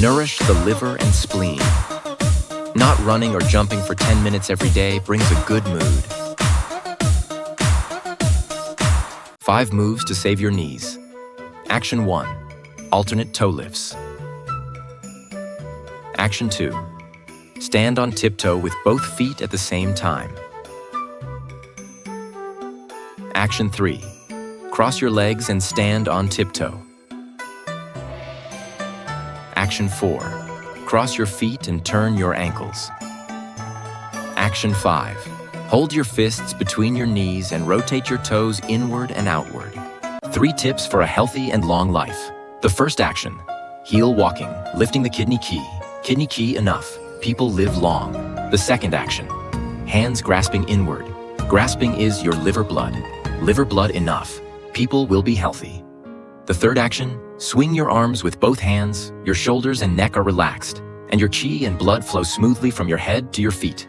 Nourish the liver and spleen. Not running or jumping for 10 minutes every day brings a good mood. 5 moves to save your knees. Action 1. Alternate toe lifts. Action 2. Stand on tiptoe with both feet at the same time. Action 3. Cross your legs and stand on tiptoe. Action 4. Cross your feet and turn your ankles. Action 5. Hold your fists between your knees and rotate your toes inward and outward. 3 tips for a healthy and long life. The first action, heel walking, lifting the kidney key. Kidney key enough, people live long. The second action, hands grasping inward. Grasping is your liver blood. Liver blood enough, people will be healthy. The third action, swing your arms with both hands, your shoulders and neck are relaxed, and your chi and blood flow smoothly from your head to your feet.